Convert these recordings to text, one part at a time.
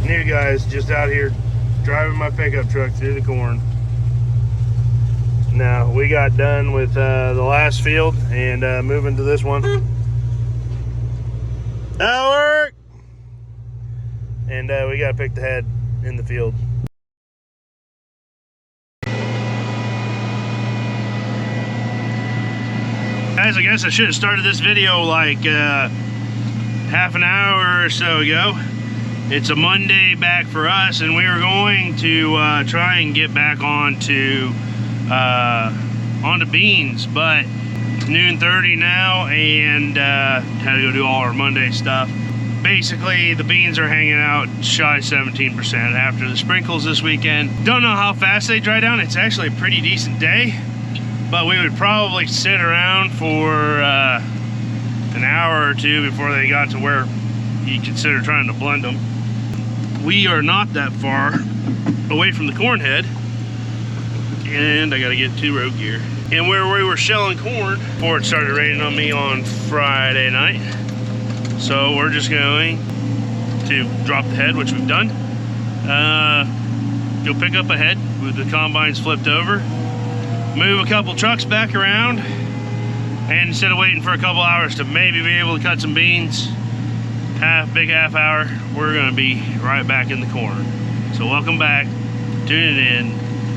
New guys, just out here driving my pickup truck through the corn. Now we got done with the last field and moving to this one. That'll work. And we got to pick the head in the field. Guys, I guess I should have started this video like half an hour or so ago. It's a Monday back for us, and we were going to try and get back onto beans, but noon 30 now, and had to go do all our Monday stuff. Basically, the beans are hanging out shy 17% after the sprinkles this weekend. Don't know how fast they dry down. It's actually a pretty decent day, but we would probably sit around for an hour or two before they got to where you consider trying to blend them. We are not that far away from the corn head, and I gotta get 2 road gear. And where we were shelling corn before it started raining on me on Friday night. So we're just going to drop the head, which we've done. Go pick up a head with the combines flipped over, move a couple trucks back around, and instead of waiting for a couple hours to maybe be able to cut some beans, big half hour, we're gonna be right back in the corn. So welcome back, tuning in,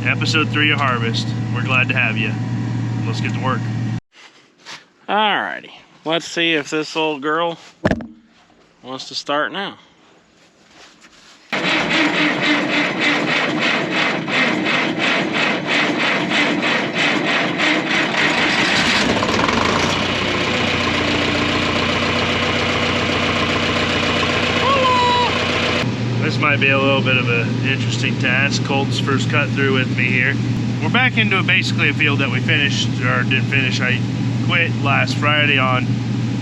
episode 3 of Harvest. We're glad to have you. Let's get to work. Alrighty, let's see if this old girl wants to start now. This might be a little bit of an interesting task. Colton's first cut through with me here. We're back into basically a field that we finished, or didn't finish. I quit last Friday on,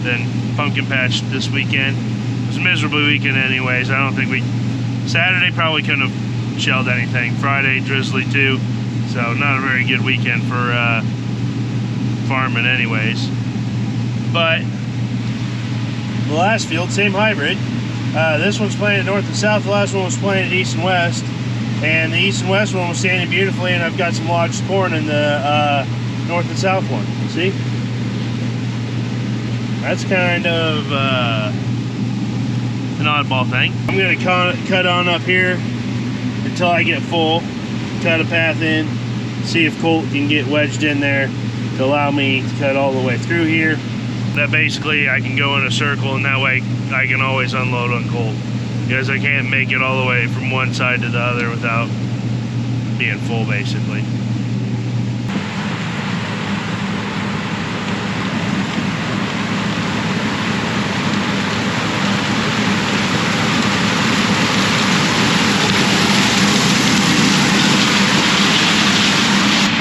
then pumpkin patched this weekend. It was a miserable weekend anyways. I don't think Saturday probably couldn't have shelled anything. Friday, drizzly too. So not a very good weekend for farming anyways. But the last field, same hybrid. This one's planted north and south. The last one was planted east and west, and the east and west one was standing beautifully, and I've got some lodged corn in the north and south one. See? That's kind of an oddball thing. I'm going to cut on up here until I get full, cut a path in, see if Colt can get wedged in there to allow me to cut all the way through here. That basically I can go in a circle, and that way I can always unload on Colt, because I can't make it all the way from one side to the other without being full basically.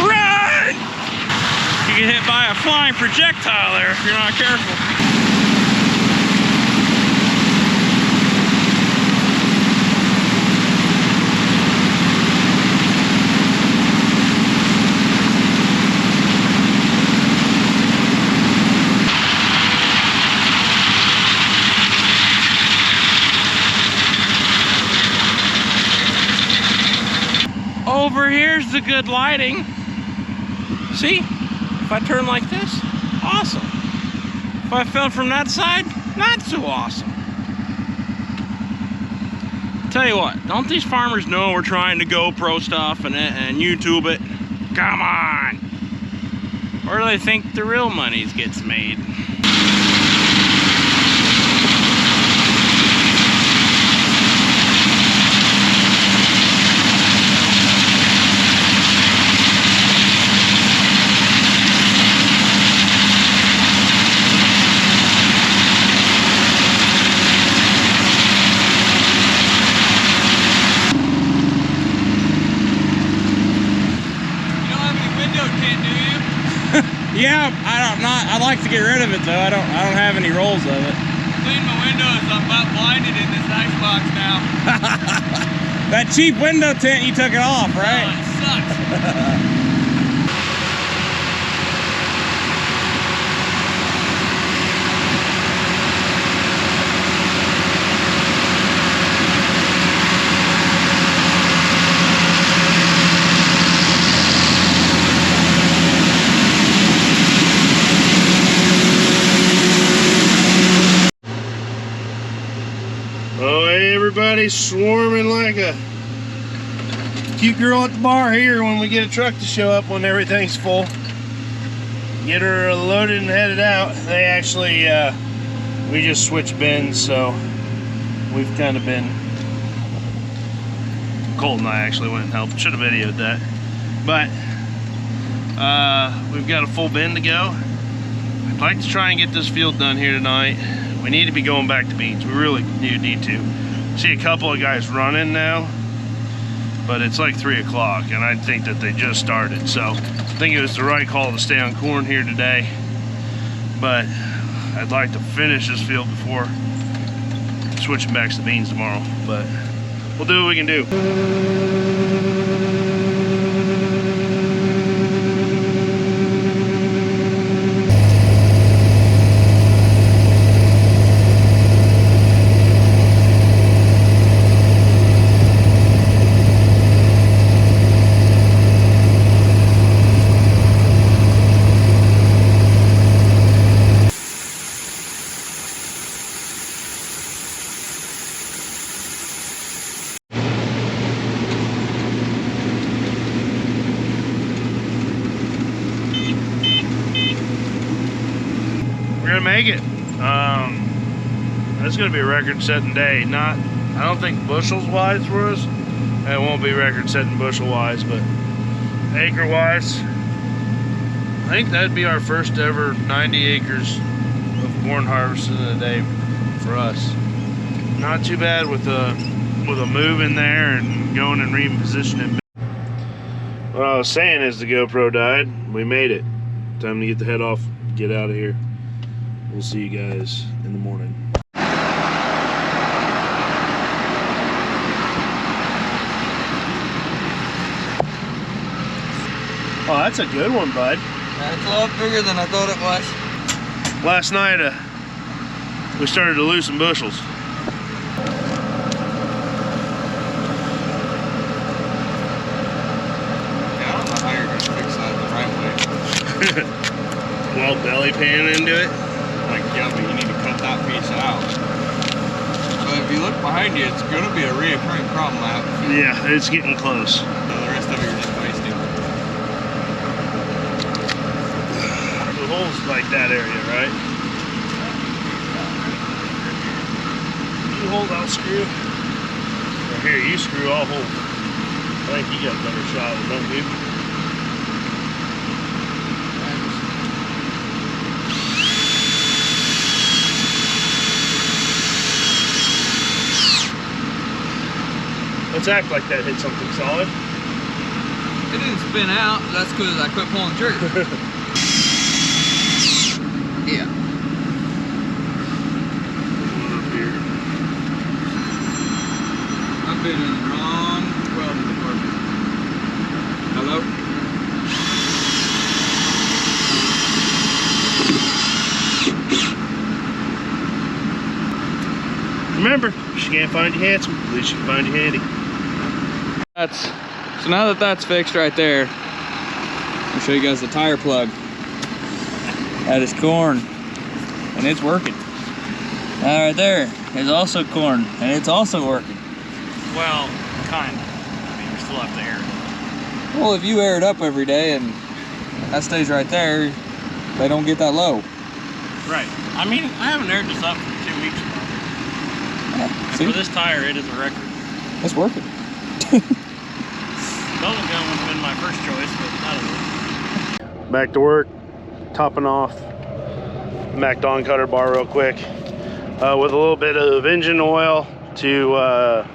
Run! You get hit by a flying projectile there if you're not careful. Over here's the good lighting. See? If I turn like this, awesome. If I fell from that side, not so awesome. Tell you what, don't these farmers know we're trying to GoPro stuff and YouTube it? Come on. Where do they think the real money gets made? Yeah, I'd like to get rid of it though. I don't have any rolls of it. Clean my windows. I'm about blinded in this icebox now. That cheap window tint, you took it off, right? Oh, it sucks. Everybody's swarming like a cute girl at the bar here when we get a truck to show up when everything's full. Get her loaded and headed out. They actually, we just switched bins, so we've kind of been... Colt and I actually went and helped. Should have videoed that. But we've got a full bin to go. I'd like to try and get this field done here tonight. We need to be going back to beans. We really do need to. See a couple of guys running now, but it's like 3 o'clock and I think that they just started. So I think it was the right call to stay on corn here today. But I'd like to finish this field before switching back to the beans tomorrow. But we'll do what we can do. We're gonna make it. It's gonna be a record-setting day. Not, I don't think bushels-wise for us. It won't be record-setting bushel-wise, but acre-wise, I think that'd be our first ever 90 acres of corn harvested in a day for us. Not too bad with a move in there and going and repositioning. What I was saying is the GoPro died. We made it. Time to get the head off, get out of here. We'll see you guys in the morning. Oh, that's a good one, bud. That's a lot bigger than I thought it was. Last night, we started to lose some bushels. Yeah, I don't know how you're gonna fix that the right way. Well, belly pan into it. Like, yeah, but you need to cut that piece out. So if you look behind you, it's gonna be a reoccurring problem out. Yeah, it's getting close. So the rest of it you're just wasting. The hole's like that area, right? You hold, I'll screw. Or here, you screw, I'll hold. I think you got a better shot at it, don't you? Let's act like that hit something solid. It didn't spin out. That's because I quit pulling the trigger. Yeah. One up here. I've been in the wrong welding department. Hello? Remember, if you can't find you handsome, at least you can find you handy. So now that that's fixed right there, I'll show you guys the tire plug. That is corn, and it's working. That right there is also corn, and it's also working. Well, kind of. I mean, we still have to air it. Well, if you air it up every day and that stays right there, they don't get that low. Right. I mean, I haven't aired this up for 2 weeks now. Yeah, And see? for this tire, it is a record. It's working. Bubble gum would have been my first choice, but not of it. Back to work, topping off the Mac Dawn Cutter bar real quick with a little bit of engine oil to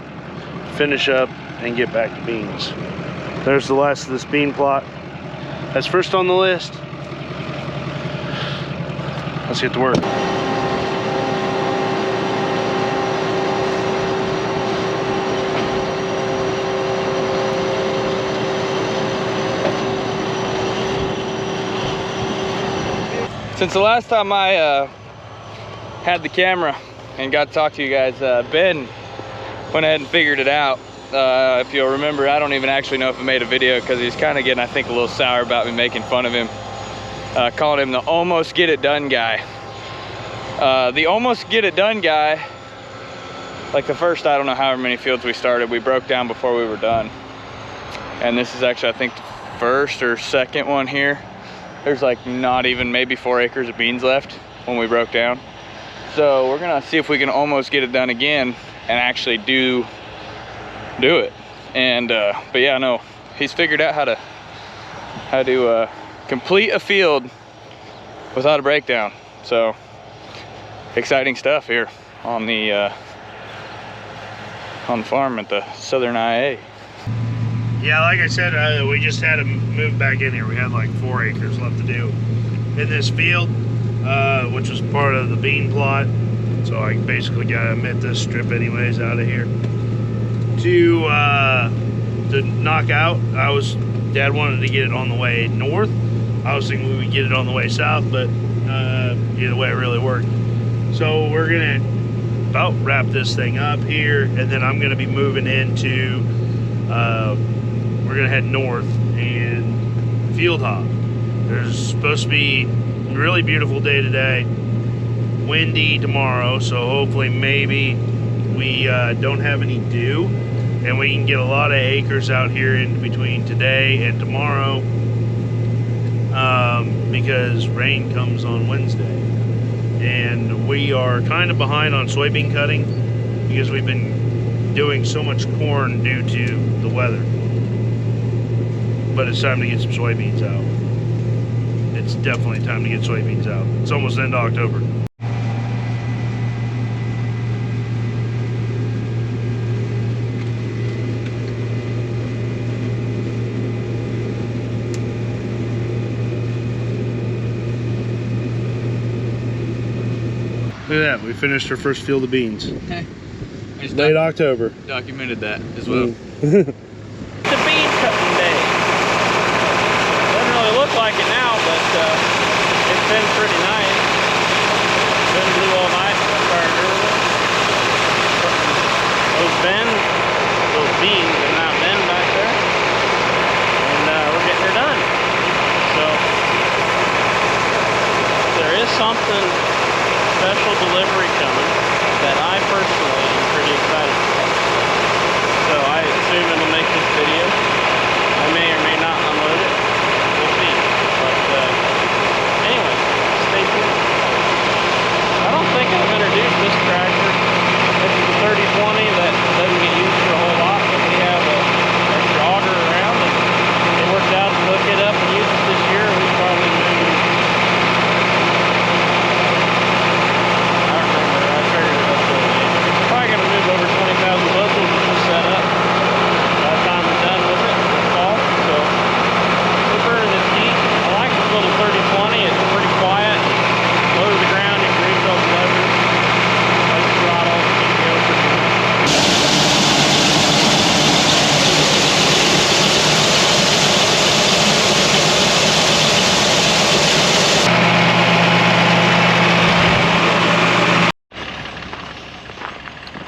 finish up and get back to beans. There's the last of this bean plot. That's first on the list. Let's get to work. Since the last time I had the camera and got to talk to you guys, Ben went ahead and figured it out. If you'll remember, I don't even actually know if I made a video because he's kind of getting, I think, a little sour about me making fun of him. Calling him the almost get it done guy. The almost get it done guy like the first, I don't know however many fields we started, we broke down before we were done. And this is actually, I think, the first or second one here. There's like not even maybe 4 acres of beans left when we broke down. So we're gonna see if we can almost get it done again and actually do it. And but yeah, no, he's figured out how to complete a field without a breakdown. So exciting stuff here on the farm at the Southern IA. Yeah, like I said, we just had to move back in here. We had like 4 acres left to do in this field, which was part of the bean plot. So I basically got to omit this strip anyways out of here to knock out. Dad wanted to get it on the way north. I was thinking we would get it on the way south, but either way it really worked. So we're gonna about wrap this thing up here, and then I'm gonna be moving into we're gonna head north and field hop. There's supposed to be a really beautiful day today, windy tomorrow, so hopefully maybe we don't have any dew and we can get a lot of acres out here in between today and tomorrow, because rain comes on Wednesday. And we are kind of behind on soybean cutting because we've been doing so much corn due to the weather. But it's time to get some soybeans out. It's definitely time to get soybeans out. It's almost the end of October. Look at that, we finished our first field of beans. Late October. Documented that as well. It's a bean cutting day. Doesn't really look like it now, but it's been pretty nice. It's been blue all night. Those beans have not been back there. And we're getting her done. So there is something special delivery coming that I personally am pretty excited about. So I assume it'll make this video. I may or may not unload it. We'll see. But anyway, stay tuned. I don't think I've introduced this tractor. This is the 3020 that doesn't get used for a whole lot, but we have a extra auger around, and it worked out to hook it up and use it this year. We probably moved, I don't remember, I figured it up the other day. We're probably going to move over 20,000 bushels with this setup by the time we're done with it this fall. So we're burning this heat. I like this little 3020. It's pretty quiet. Low to the ground, you can reach all the levers. Like the throttle, you can go pretty nice.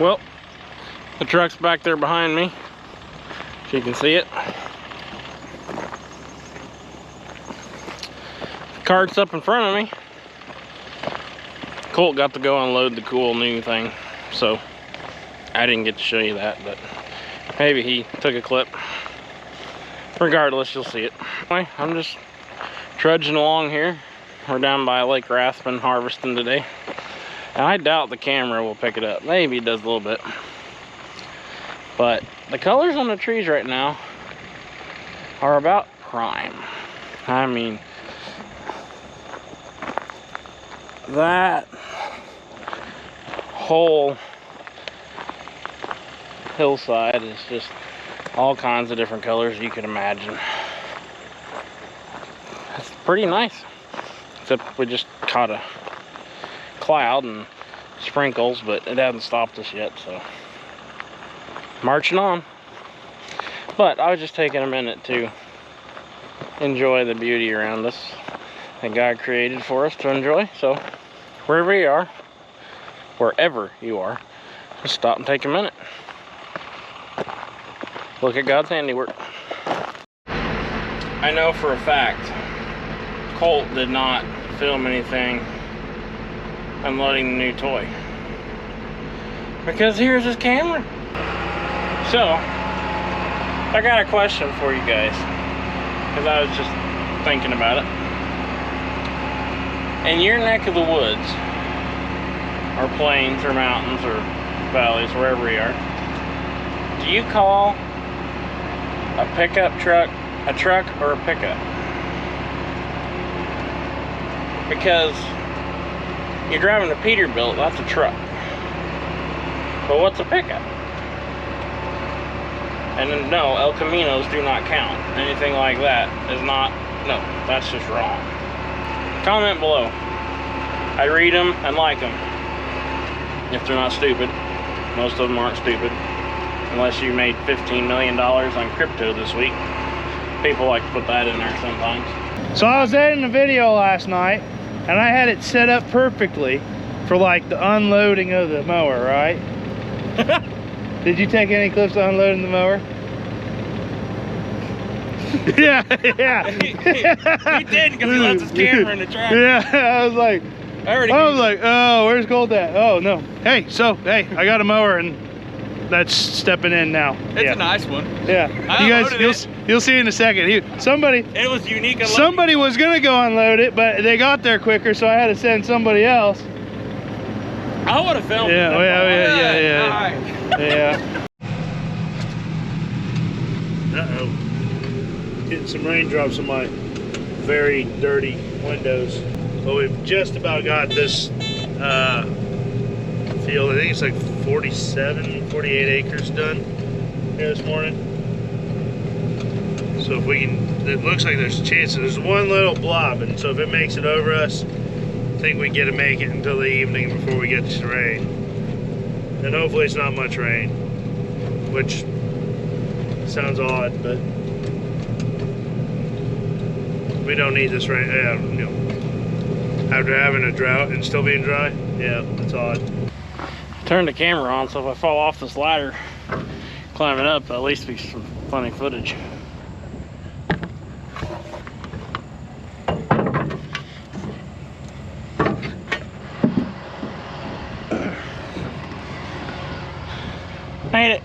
Well, the truck's back there behind me, if you can see it. The cart's up in front of me. Colt got to go unload the cool new thing, so I didn't get to show you that, but maybe he took a clip. Regardless, you'll see it. Anyway, I'm just trudging along here. We're down by Lake Rathbun harvesting today. And I doubt the camera will pick it up. Maybe it does a little bit. But the colors on the trees right now are about prime. I mean, that whole hillside is just all kinds of different colors you could imagine. It's pretty nice. Except we just caught a cloud and sprinkles, but it hasn't stopped us yet, so marching on. But I was just taking a minute to enjoy the beauty around us that God created for us to enjoy. So wherever you are, just stop and take a minute. Look at God's handiwork. I know for a fact Colt did not film anything unloading the new toy. Because here's his camera. So, I got a question for you guys. Because I was just thinking about it. In your neck of the woods, or plains, or mountains, or valleys, wherever you are, do you call a pickup truck a truck or a pickup? Because you're driving a Peterbilt, that's a truck. But what's a pickup? And then, no, El Caminos do not count. Anything like that is not, no, that's just wrong. Comment below. I read them and like them. If they're not stupid. Most of them aren't stupid. Unless you made $15 million on crypto this week. People like to put that in there sometimes. So I was editing a video last night, and I had it set up perfectly for like the unloading of the mower, right? Did you take any clips of unloading the mower? Yeah, yeah. He didn't, because he left his camera in the truck. Yeah, I was like, oh, where's Gold at? Oh no. Hey, I got a mower, and that's stepping in now. It's a nice one. Yeah. You guys, you'll see in a second. Somebody. It was unique. Somebody was gonna go unload it, but they got there quicker, so I had to send somebody else. I would have filmed it. Yeah. Uh-oh. Getting some raindrops on my very dirty windows. But we've just about got this field. I think it's like 47, 48 acres done here this morning. So if we can, it looks like there's a chance. There's one little blob, and so if it makes it over us, I think we get to make it until the evening before we get to rain. And hopefully it's not much rain, which sounds odd, but we don't need this rain. You know, after having a drought and still being dry, yeah, that's odd. Turn the camera on, so if I fall off this ladder climbing up, at least be some funny footage. Made it.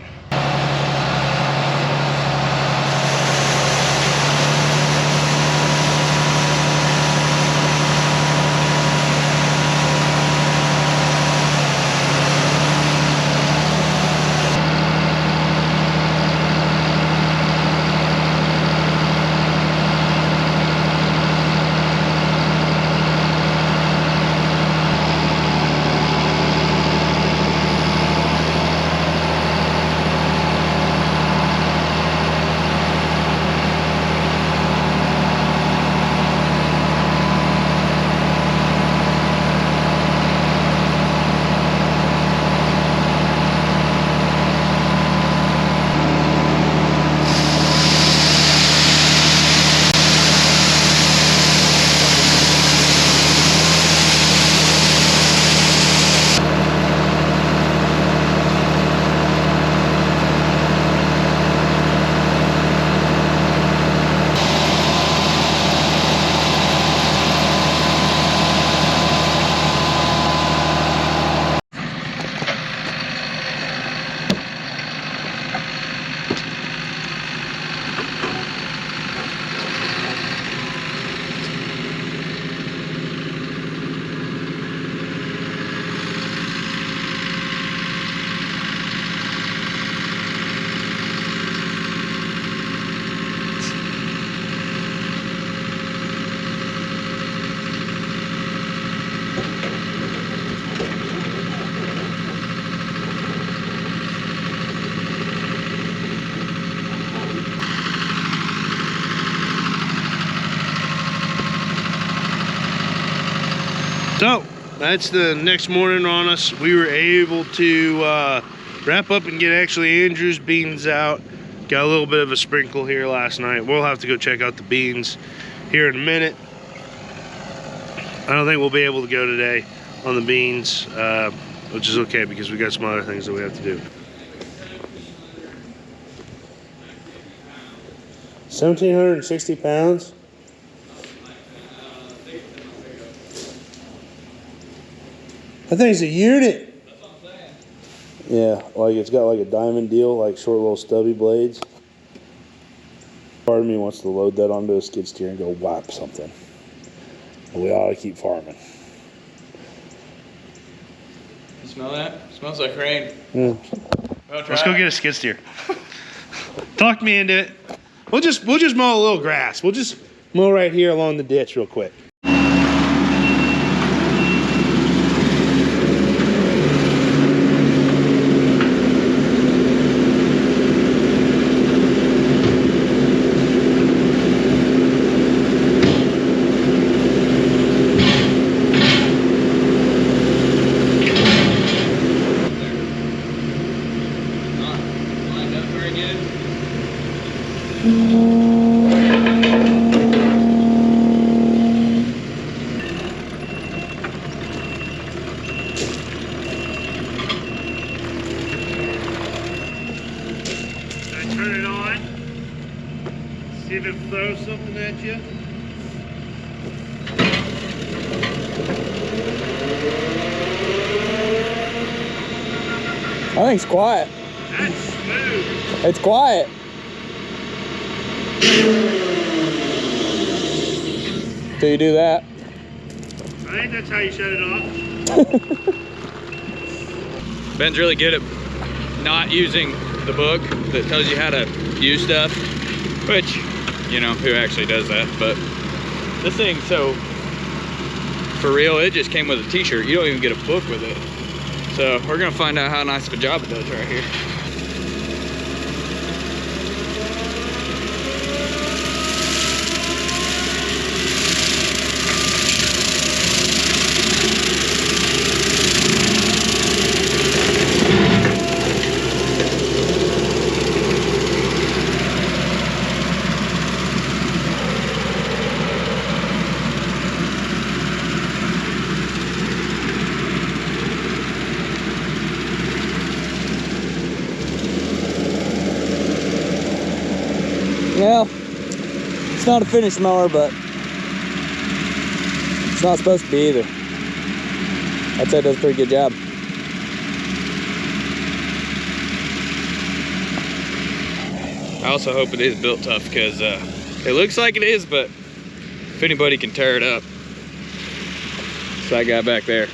So that's the next morning on us. We were able to wrap up and get actually Andrew's beans out. Got a little bit of a sprinkle here last night. We'll have to go check out the beans here in a minute. I don't think we'll be able to go today on the beans, which is okay because we got some other things that we have to do. 1,760 pounds. That thing's a unit. Yeah, like it's got like a diamond deal, like short little stubby blades. Part of me wants to load that onto a skid steer and go whap something. But we ought to keep farming. You smell that? Smells like rain. Mm. Let's go get a skid steer. Talk me into it. We'll just mow a little grass. We'll just mow right here along the ditch real quick. Lined up very good. Turn it on. See if it throws something at you. I think it's quiet. That's smooth. It's quiet. Do you do that? I think that's how you shut it off. Ben's really good at not using the book that tells you how to use stuff, which, you know, who actually does that? But this thing, so for real, it just came with a t-shirt. You don't even get a book with it. So we're gonna find out how nice of a job it does right here. Well, it's not a finished mower, but it's not supposed to be either. I'd say it does a pretty good job. I also hope it is built tough, because it looks like it is, but if anybody can tear it up, it's that guy back there.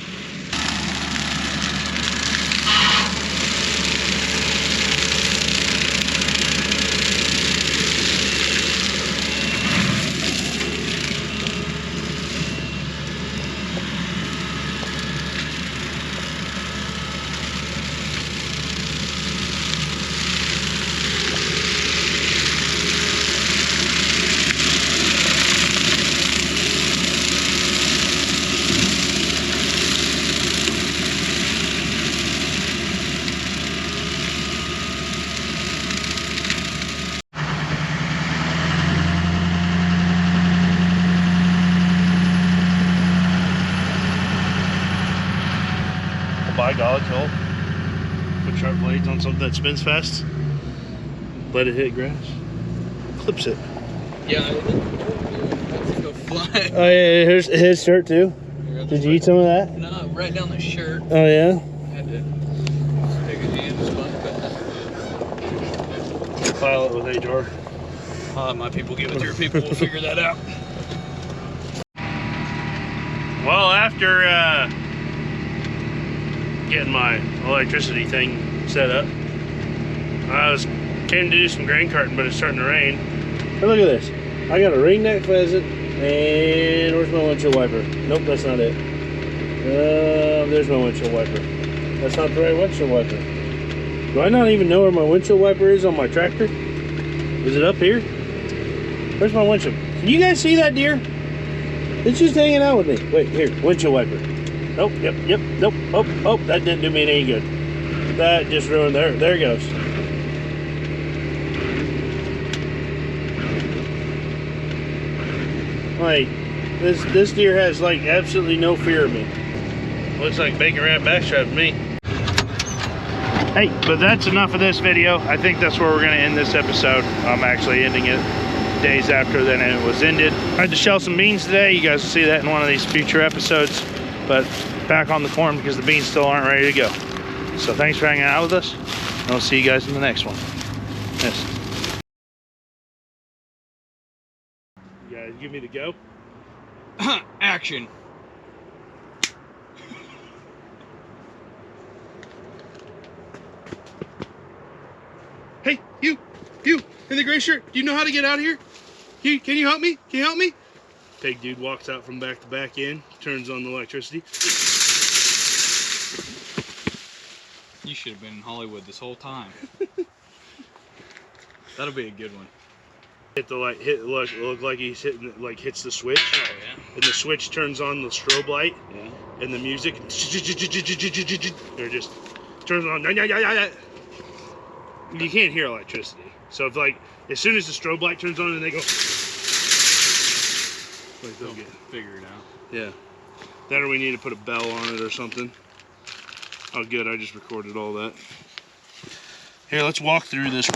By God, Joel. Put sharp blades on something that spins fast. Let it hit grass. Clips it. Yeah, let's go fly. Oh yeah, here's his shirt too. Did you eat some of that? No, right down the shirt. Oh yeah? Had to take a hand spot. File it with HR. I'll let my people give it to your people. We'll figure that out. Well, after getting my electricity thing set up, I came to do some grain carting, but it's starting to rain. Hey, look at this. I got a ringneck pheasant, and where's my windshield wiper? Nope, that's not it. There's my windshield wiper. That's not the right windshield wiper. Do I not even know where my windshield wiper is on my tractor? Is it up here? Where's my windshield? Can you guys see that deer? It's just hanging out with me. Wait, here, windshield wiper. Nope, yep, nope, oh, that didn't do me any good. That just ruined there it goes. Like, this deer has like absolutely no fear of me. Looks like bacon wrap backstrap to me. Hey, but that's enough of this video. I think that's where we're gonna end this episode. I'm actually ending it days after then it was ended. I had to shell some beans today. You guys will see that in one of these future episodes. But back on the corn because the beans still aren't ready to go. So thanks for hanging out with us, and I'll see you guys in the next one. Yes. You guys give me the go? Action. Hey, you in the gray shirt, do you know how to get out of here? Can you help me? Can you help me? Pig dude walks out from back to back in, turns on the electricity. You should have been in Hollywood this whole time. That'll be a good one. Hit the light, look like he's hitting, like hits the switch. Oh yeah. And the switch turns on the strobe light. Yeah. And the music, or just turns on. You can't hear electricity. So if like, as soon as the strobe light turns on and they go, like they'll get. Figure it out. Yeah. That or we need to put a bell on it or something. Oh good, I just recorded all that. Here, let's walk through this